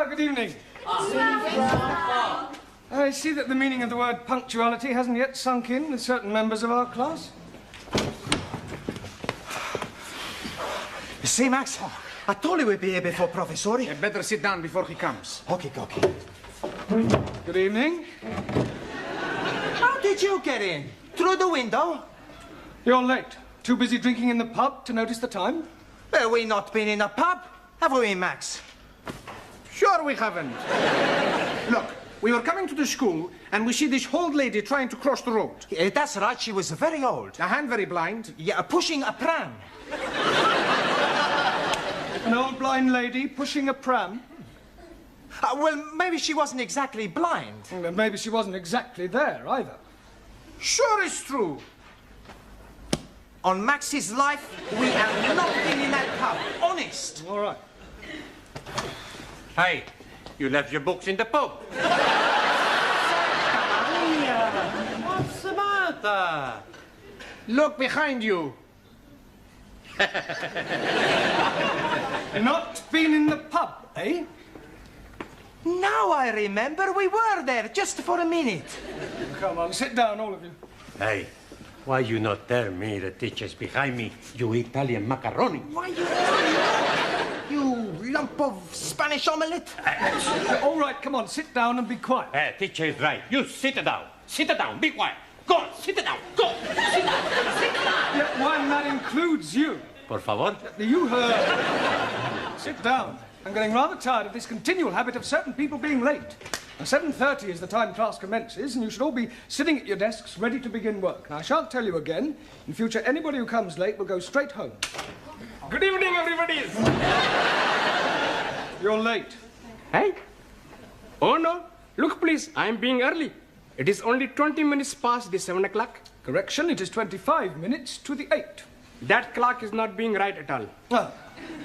Good evening. I see that the meaning of the word punctuality hasn't yet sunk in with certain members of our class. You see, Max? I told you we'd be here before Professor. You better sit down before he comes. Okay. Good evening. How did you get in? Through the window? You're late. Too busy drinking in the pub to notice the time? Well, we not been in a pub, have we, Max? Sure we haven't. Look, we were coming to the school and we see this old lady trying to cross the road. Yeah, that's right, she was very old. And very blind. Yeah, pushing a pram. An old blind lady pushing a pram? Well, maybe she wasn't exactly blind. Well, maybe she wasn't exactly there either. Sure it's true. On Max's life, we have not been in that pub. Honest. All right. Hey, you left your books in the pub. What's the matter? Look behind you. Not been in the pub, eh? Now I remember we were there just for a minute. Come on, sit down, all of you. Hey, why you not tell me the teacher's behind me, you Italian macaroni? Why you lump of Spanish omelette? All right, come on, sit down and be quiet. Teacher is right. You sit down. Sit down. Be quiet. Go on, sit down. Go. Sit down. Sit down. Yeah, why, and that includes you. Por favor. You heard. Sit down. I'm getting rather tired of this continual habit of certain people being late. Now, 7:30 is the time class commences, and you should all be sitting at your desks ready to begin work. Now, I shan't tell you again. In future, anybody who comes late will go straight home. Good evening, everybody. You're late. Hey? Oh, no. Look, please, I am being early. It is only 20 minutes past the 7 o'clock. Correction, it is 25 minutes to the 8. That clock is not being right at all. Ah,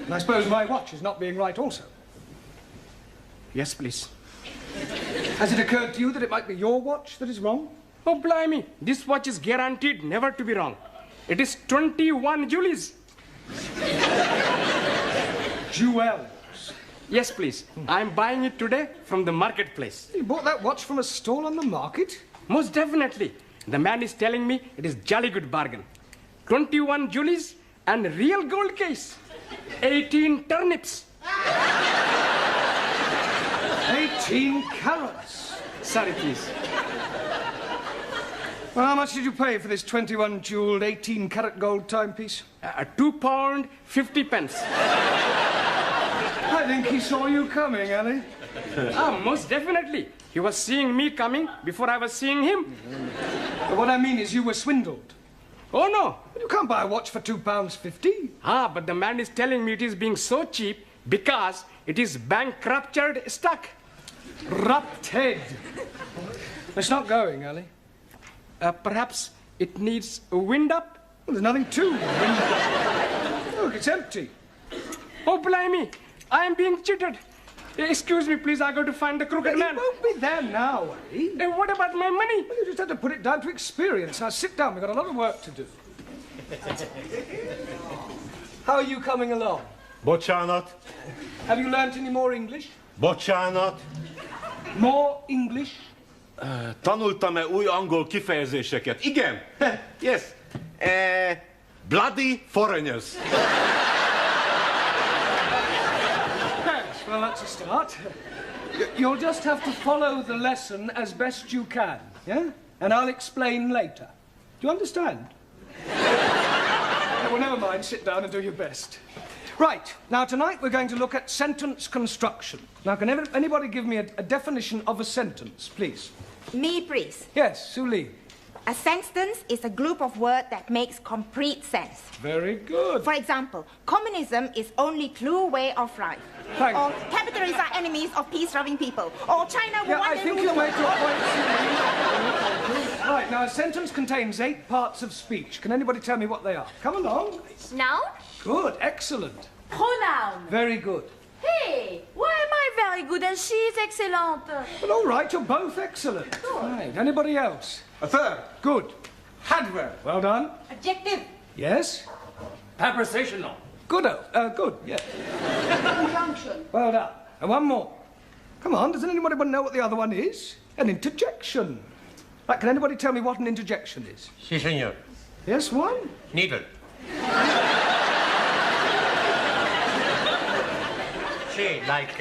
and I suppose my watch is not being right also. Yes, please. Has it occurred to you that it might be your watch that is wrong? Oh, blimey. This watch is guaranteed never to be wrong. It is 21 Julies. Jewels. Yes, please. I am buying it today from the marketplace. You bought that watch from a stall on the market? Most definitely. The man is telling me it is jolly good bargain. 21 Julies and real gold case. 18 turnips. 18 carats. Sorry, please. Well, how much did you pay for this 21 jeweled 18 carat gold timepiece? £2 50 pence. I think he saw you coming, Ali. Most definitely. He was seeing me coming before I was seeing him. But what I mean is you were swindled. Oh, no. You can't buy a watch for £2.50. But the man is telling me it is being so cheap because it is bankrupted stock. Rupted. It's not going, Ali. Perhaps it needs a wind up? Well, there's nothing to it. Look, it's empty. Oh, blimey. I am being cheated. Excuse me, please. I go to find the crooked man. He won't be there now, eh? What about my money? Well, you just have to put it down to experience. Now, sit down. We've got a lot of work to do. How are you coming along? Bocsánat. Have you learnt any more English? Bocsánat. More English? Tanultam-e új angol kifejezéseket? Igen. Yes. Bloody foreigners. Yes, well, that's a start. You'll just have to follow the lesson as best you can, yeah? And I'll explain later. Do you understand? Well, never mind. Sit down and do your best. Right, now tonight we're going to look at sentence construction. Now, can anybody give me a definition of a sentence, please? Me, please. Yes, Sue Lee. A sentence is a group of words that makes complete sense. Very good. For example, communism is only true way of life. Thank Or you. capitalists are enemies of peace-loving people. Or China will Yeah, one I day think rule you the made your world. point, Sue Lee. Right, now a sentence contains 8 parts of speech. Can anybody tell me what they are? Come along. Noun? Good, excellent. Pronoun. Very good. Hey, why am I very good and she's excellent? Well, all right, you're both excellent. Right, anybody else? A verb. Good. Adverb. Well done. Adjective. Yes? Prepositional. Good, good, yes. Conjunction. Well done. And one more. Come on, does anybody know what the other one is? An interjection. Right, can anybody tell me what an interjection is? Si, senor. Yes, one? Needle. Si, like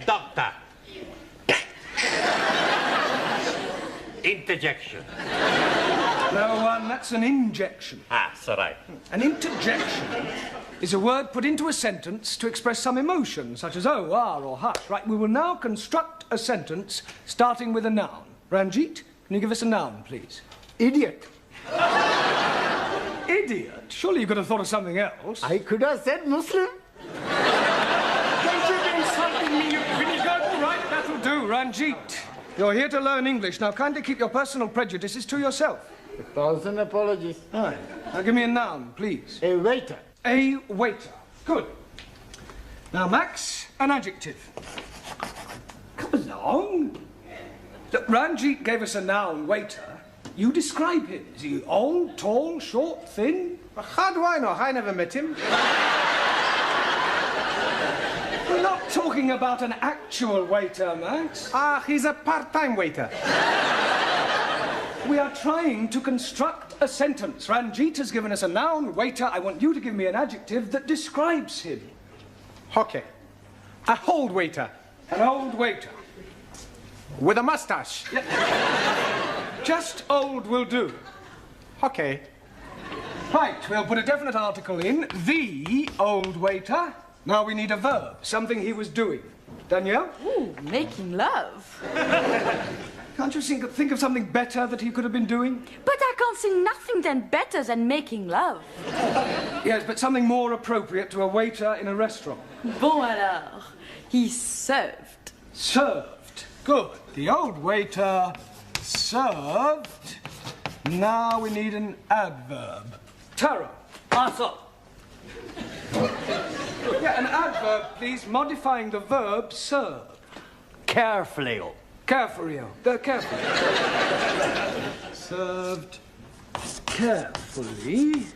doctor. Interjection. No, one, that's an injection. Ah, so right. An interjection is a word put into a sentence to express some emotion, such as oh, ah, or hush. Right, we will now construct a sentence starting with a noun. Ranjit, can you give us a noun, please? Idiot. Idiot? Surely you could have thought of something else. I could have said Muslim. Don't you be insulting me, you vinegar. All right, that'll do, Ranjit. You're here to learn English. Now, kindly keep your personal prejudices to yourself. 1,000 apologies. Right. Now, give me a noun, please. A waiter. A waiter. Good. Now, Max, an adjective. Come along. Look, Ranjit gave us a noun, waiter. You describe him. Is he old, tall, short, thin? How do I know? I never met him. We're not talking about an actual waiter, Max. Ah, he's a part-time waiter. We are trying to construct a sentence. Ranjit has given us a noun, waiter. I want you to give me an adjective that describes him. Okay. A old waiter. An old waiter. With a mustache. Just old will do. Okay. Right, we'll put a definite article in. The old waiter. Now we need a verb, something he was doing. Danielle? Ooh, making love. Can't you think of something better that he could have been doing? But I can't see nothing then better than making love. Yes, but something more appropriate to a waiter in a restaurant. Bon alors, he served. Served. Good. The old waiter served. Now we need an adverb. Tara. Also. Yeah, an adverb, please, modifying the verb served. Carefully. Carefully. Carefully. Served carefully.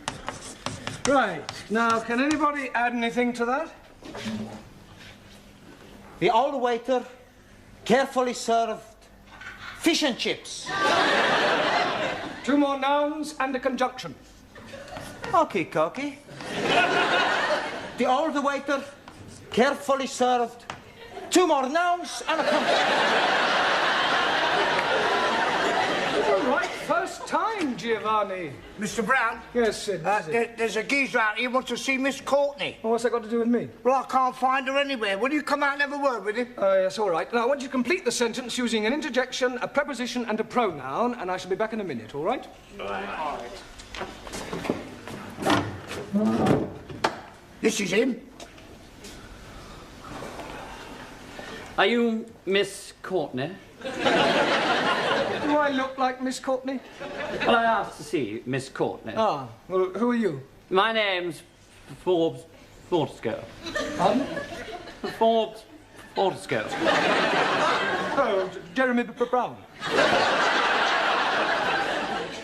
Right. Now, can anybody add anything to that? The old waiter carefully served fish and chips. 2 more nouns and a conjunction. Okay, Cocky. The old waiter carefully served 2 more nouns and a All right, first time, Giovanni. Mr. Brown, Yes, Sid. What is it? there's a geezer out here who wants to see Miss Courtney. Oh, what's that got to do with me? Well, I can't find her anywhere. Will you come out and have a word with him? Yes, all right. Now, I want you to complete the sentence using an interjection, a preposition, and a pronoun, and I shall be back in a minute, all right? This is him. Are you Miss Courtney? Do I look like Miss Courtney? Well, I asked to see Miss Courtney. Ah, well, who are you? My name's Forbes Fortescue. Pardon? Forbes Fortescue. Oh, Jeremy Brown.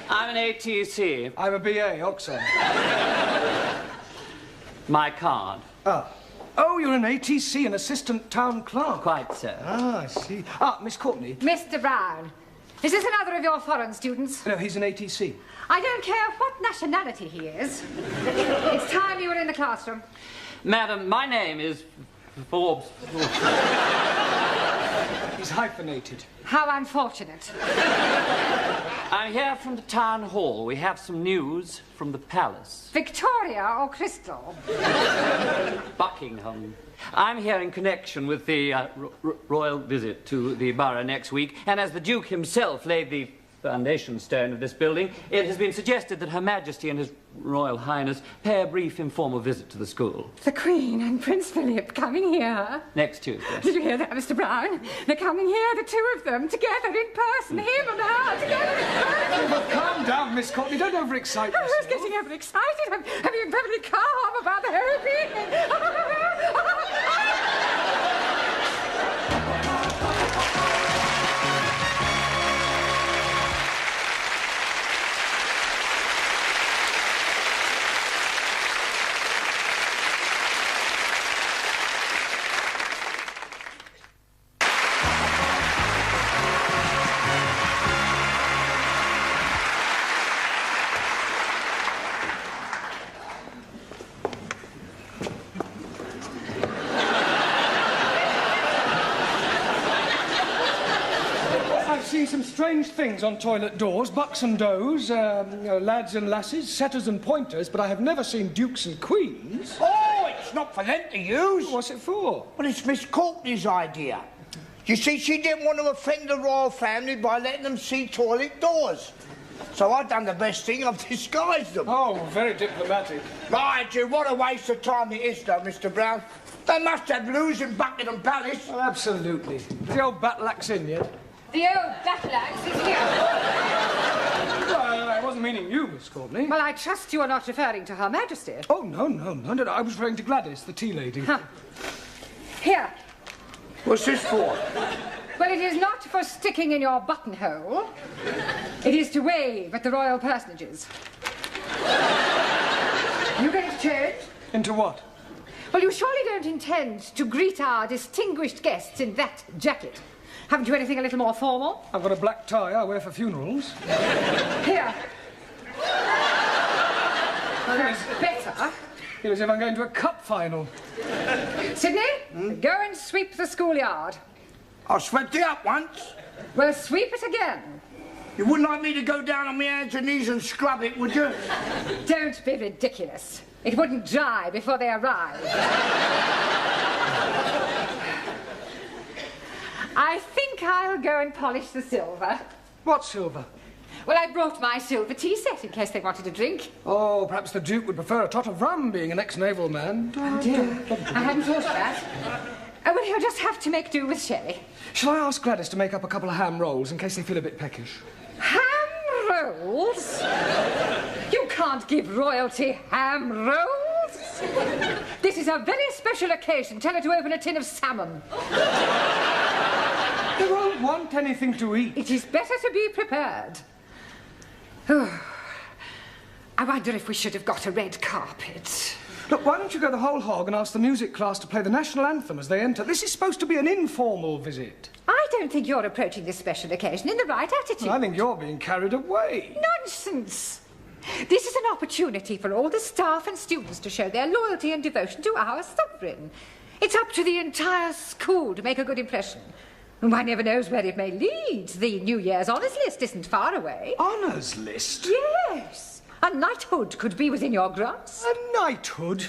I'm an ATC. I'm a BA, Oxford. My card. Ah. Oh, you're an ATC, an assistant town clerk. Quite so. Ah, I see. Ah, Miss Courtney. Mr. Brown, is this another of your foreign students? No, he's an ATC. I don't care what nationality he is. It's time you were in the classroom. Madam, my name is Forbes. He's hyphenated. How unfortunate. I'm here from the town hall. We have some news from the palace. Victoria or Crystal? Buckingham. I'm here in connection with the royal visit to the borough next week, and as the Duke himself laid the foundation stone of this building, it has been suggested that Her Majesty and His Royal Highness pay a brief informal visit to the school. The Queen and Prince Philip coming here. Next Tuesday. Did you hear that, Mr. Brown? They're coming here, the two of them, together in person, him and her, together in person. Well, calm down, Miss Courtney. Don't overexcite yourself. I was getting overexcited. I'm being perfectly calm about the whole thing. Some strange things on toilet doors, bucks and does, lads and lasses, setters and pointers, but I have never seen dukes and queens. Oh, it's not for them to use. What's it for? Well, it's Miss Courtney's idea. You see, she didn't want to offend the royal family by letting them see toilet doors. So I've done the best thing, I've disguised them. Oh, very diplomatic. Mind you, what a waste of time it is, though, Mr. Brown. They must have loos in Buckingham Palace. Oh, absolutely. Is the old batlax in yet? The old batlax is here. Well, I wasn't meaning you, Miss Courtney. Well, I trust you are not referring to Her Majesty. Oh, no. I was referring to Gladys, the tea lady. Huh. Here. What's this for? Well, it is not for sticking in your buttonhole. It is to wave at the royal personages. You going to change? Into what? Well, you surely don't intend to greet our distinguished guests in that jacket. Haven't you anything a little more formal? I've got a black tie I wear for funerals. Here. Well, that's better. Feel as if I'm going to a cup final. Sydney, go and sweep the schoolyard. I swept it up once. Well, sweep it again. You wouldn't like me to go down on my hands and knees and scrub it, would you? Don't be ridiculous. It wouldn't dry before they arrive. I think I'll go and polish the silver. What silver? Well, I brought my silver tea set in case they wanted a drink. Oh, perhaps the Duke would prefer a tot of rum, being an ex-naval man. Oh, dear. I hadn't thought of that. Oh, well, he'll just have to make do with sherry. Shall I ask Gladys to make up a couple of ham rolls in case they feel a bit peckish? Ham rolls? You can't give royalty ham rolls. This is a very special occasion. Tell her to open a tin of salmon. They won't want anything to eat. It is better to be prepared. Oh, I wonder if we should have got a red carpet. Look, why don't you go the whole hog and ask the music class to play the national anthem as they enter? This is supposed to be an informal visit. I don't think you're approaching this special occasion in the right attitude. I think you're being carried away. Nonsense. This is an opportunity for all the staff and students to show their loyalty and devotion to our sovereign. It's up to the entire school to make a good impression. And one never knows where it may lead. The New Year's honours list isn't far away. Honours list? Yes. A knighthood could be within your grasp. A knighthood?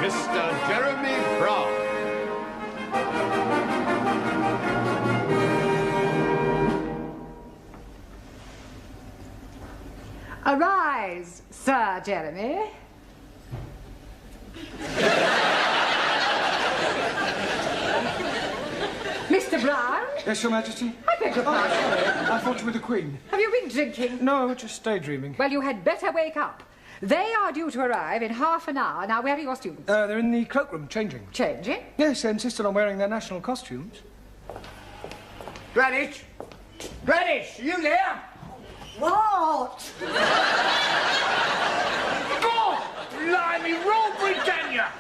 Mr. Jeremy Brown. Arise, Sir Jeremy. Mr. Brown? Yes, Your Majesty? I beg your pardon. I thought you were the Queen. Have you been drinking? No, just daydreaming. Well, you had better wake up. They are due to arrive in half an hour. Now, where are your students? They're in the cloakroom, changing. Changing? Yes, they insisted on wearing their national costumes. Gladys? Gladys, are you there? What? God! Blimey, Rule Britannia!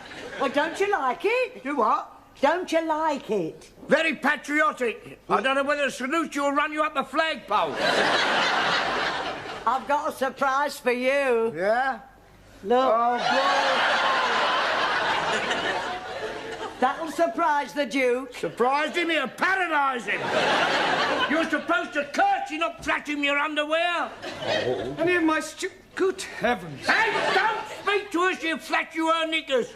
Well, don't you like it? Do what? Don't you like it? Very patriotic. I don't know whether to salute you or run you up the flagpole. I've got a surprise for you. Yeah? Look. Oh, that'll surprise the Duke. Surprised him, he'll paralyse him. You're supposed to curse, you're not flattering your underwear. Any of my Good heavens. Hey, don't speak to her, she'll flat you her knickers.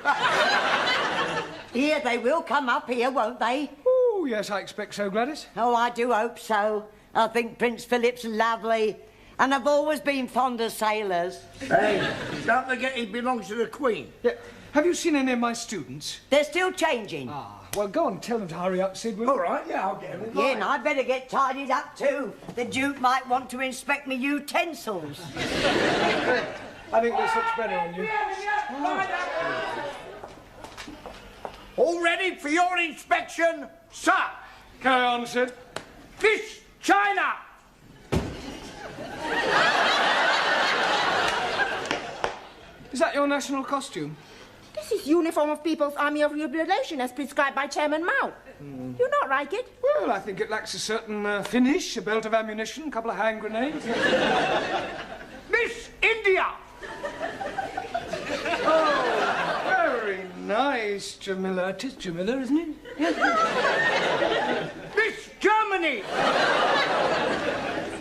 Here, they will come up here, won't they? Oh, yes, I expect so, Gladys. Oh, I do hope so. I think Prince Philip's lovely. And I've always been fond of sailors. Hey, don't forget he belongs to the Queen. Yeah. Have you seen any of my students? They're still changing. Ah, well, go on, tell them to hurry up, Sid, will you? All right, yeah, I'll get them. Yeah, and I'd better get tidied up too. The Duke might want to inspect me utensils. I think this looks better on you. All ready for your inspection, sir? Carry on, Sid. Miss China! Is that your national costume? This is uniform of People's Army of Liberation as prescribed by Chairman Mao. You not like it? Well, I think it lacks a certain finish, a belt of ammunition, a couple of hand grenades. Miss India! Oh, very nice, Jamila. It is Jamila, isn't it? Yeah. Miss Germany!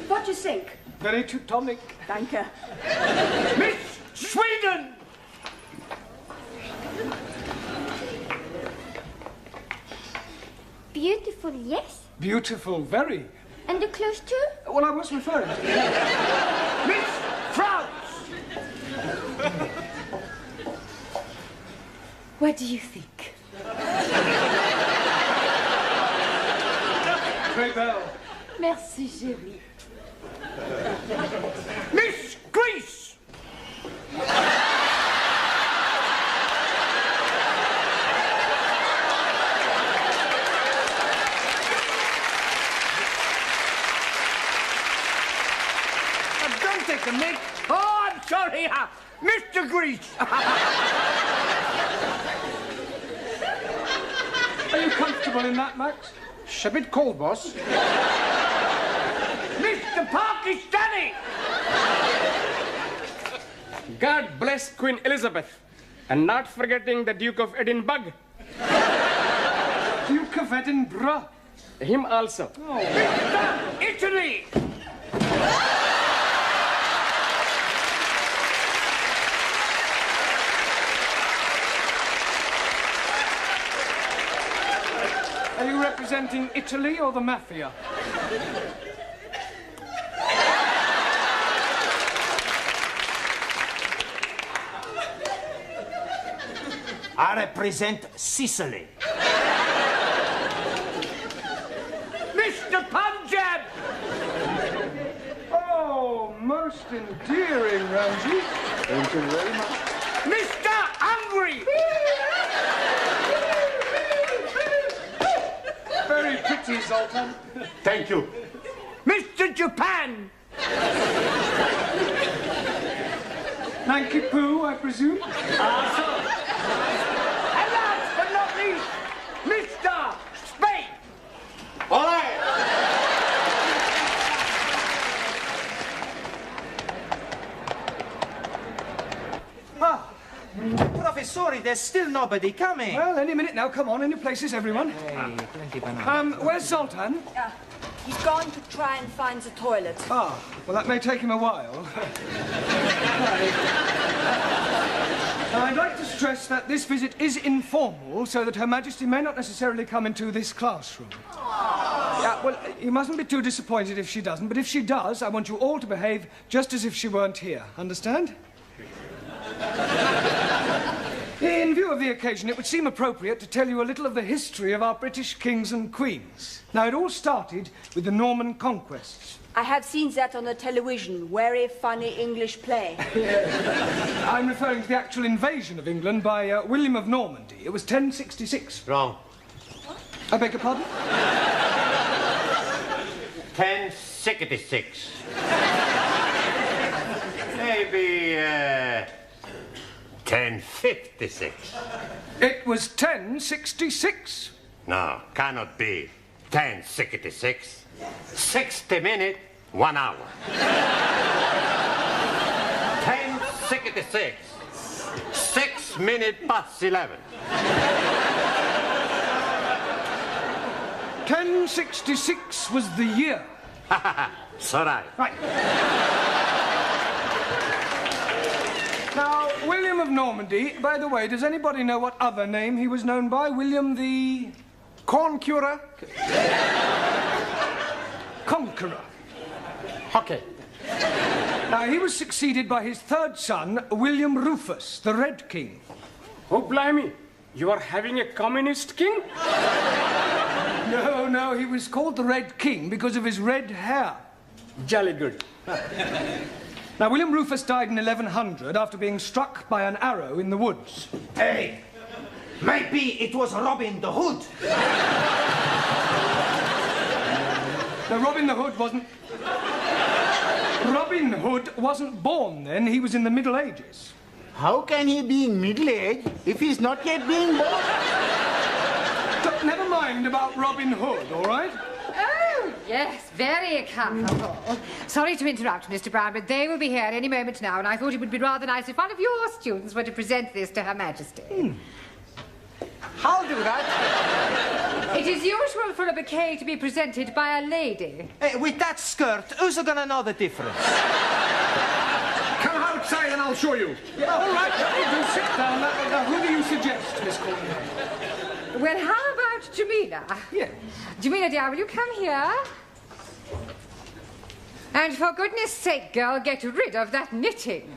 What do you think? Very Teutonic. Danke. Miss Sweden! Beautiful, yes. Beautiful, very. And the clothes too? Well, I was referring to. Miss France! What do you think? Très belle. Merci, chérie. Miss Greece! Don't take the mic. Oh, I'm sorry, Mr. Greece. Are you comfortable in that, Max? It's a bit cold, boss. Mr. Pakistani! God bless Queen Elizabeth. And not forgetting the Duke of Edinburgh. Duke of Edinburgh. Him also. Oh. Mr. Italy! Are you representing Italy or the mafia? I represent Sicily. Mr. Punjab! Oh, most endearing, Ramsey. Thank you very much. Mr. Hungary! Very pretty, Zoltan. Thank you. Mr. Japan! Nanky Poo, I presume? And last but not least, Mr. Spain! All right. Ah, Professori, there's still nobody coming. Well, any minute now. Come on, any places, everyone. Hey, plenty banana. Where's Zoltan? He's gone to try and find the toilet. Ah, well, that may take him a while. Now, I'd like to stress that this visit is informal, so that Her Majesty may not necessarily come into this classroom. Yeah, well, you mustn't be too disappointed if she doesn't, but if she does, I want you all to behave just as if she weren't here. Understand? In view of the occasion, it would seem appropriate to tell you a little of the history of our British kings and queens. Now, it all started with the Norman conquests. I have seen that on the television. Very funny English play. I'm referring to the actual invasion of England by William of Normandy. It was 1066. Wrong. I beg your pardon? 1066. Maybe 1056. It was 1066. No, cannot be 1066. 60 minutes, 1 hour. 1066. 6 minutes past 11. 1066 was the year. It's all right. Right. Now, William of Normandy, by the way, does anybody know what other name he was known by? William the... Corn curer. Conqueror. Okay. Now, he was succeeded by his third son, William Rufus, the Red King. Oh, blimey. You are having a communist king? No, he was called the Red King because of his red hair. Jolly good. Now, William Rufus died in 1100 after being struck by an arrow in the woods. Hey, maybe it was Robin the Hood. No, Robin Hood wasn't born then. He was in the Middle Ages. How can he be in middle age if he's not yet being born? But never mind about Robin Hood, all right? Oh, yes, very comfortable. Sorry to interrupt, Mr. Brown, but they will be here any moment now, and I thought it would be rather nice if one of your students were to present this to Her Majesty. I'll do that. It is usual for a bouquet to be presented by a lady. Hey, with that skirt, who's gonna know the difference? Come outside and I'll show you. Yeah, all right, do sit down. Now, who do you suggest, Miss Courtney? Well, how about Jamila? Yeah. Jamila, dear, will you come here? And for goodness sake, girl, get rid of that knitting.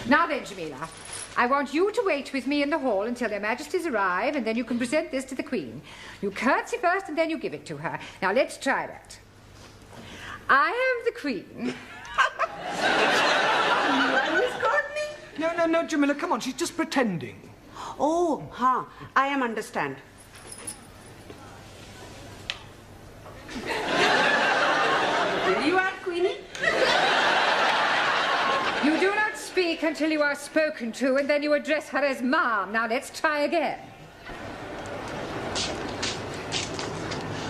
Now then, Jamila, I want you to wait with me in the hall until Their Majesties arrive, and then you can present this to the Queen. You curtsy first, and then you give it to her. Now, let's try that. I am the Queen. Miss Courtney? No, Jamila, come on, she's just pretending. Oh, I am understand. Here you are, Queenie. You do not speak until you are spoken to, and then you address her as Mom. Now, let's try again.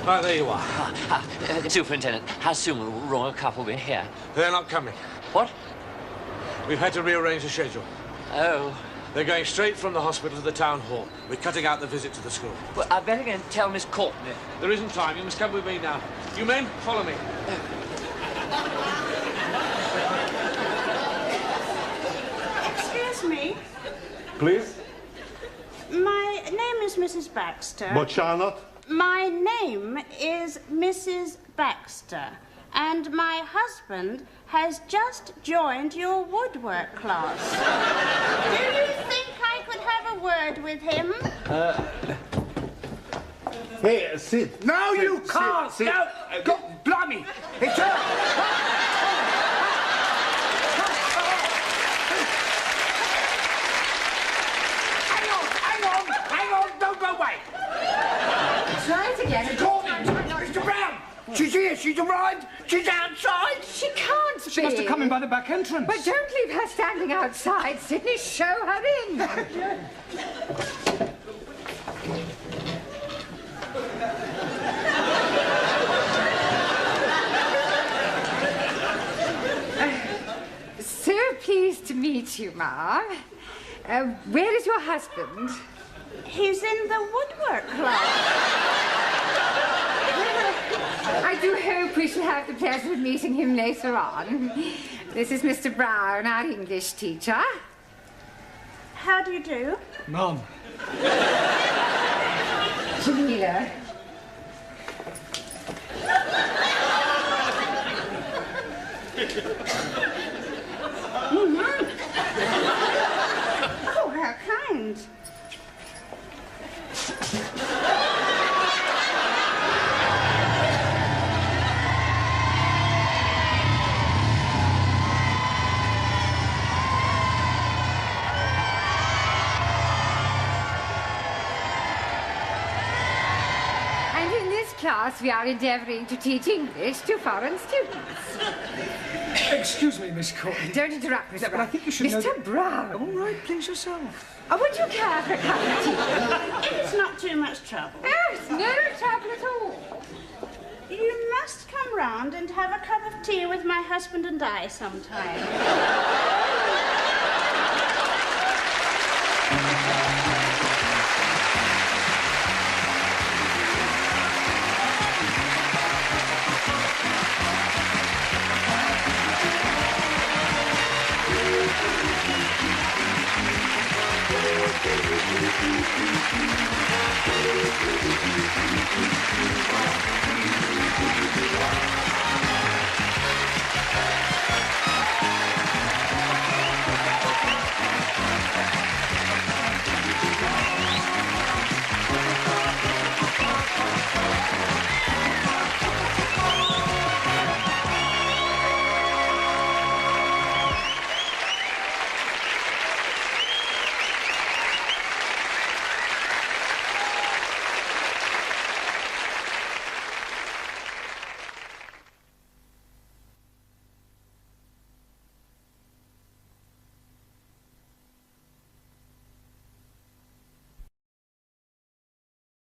Right, there you are. Superintendent, how soon will the royal couple be here? They're not coming. What? We've had to rearrange the schedule. Oh. They're going straight from the hospital to the town hall. We're cutting out the visit to the school. Well, I better go and tell Miss Courtney. There isn't time. You must come with me now. You men, follow me. Excuse me. Please? My name is Mrs. Baxter. But Charlotte? My name is Mrs. Baxter, and my husband has just joined your woodwork class. Do you think I could have a word with him? Hey, sit. No, sit, you can't. Sit. No, God, blimey. It's her. Hang on, don't go away. Try it again. Mr. Brown, she's here, she's arrived, she's outside. She can't be. She must have come in by the back entrance. But don't leave her standing outside, Sydney. Show her in. So pleased to meet you, Ma. Where is your husband? He's in the woodwork class. I do hope we shall have the pleasure of meeting him later on. This is Mr. Brown, our English teacher. How do you do? Mum. Jamila. Oh, how kind. And in this class, we are endeavouring to teach English to foreign students. Excuse me, Miss Courtney. Don't interrupt, Mr. Yeah, but I think you should know Mr. that- Brown. All right, please yourself. Would you care for a cup of tea? It's not too much trouble. Oh, it's no trouble at all. You must come round and have a cup of tea with my husband and I sometime.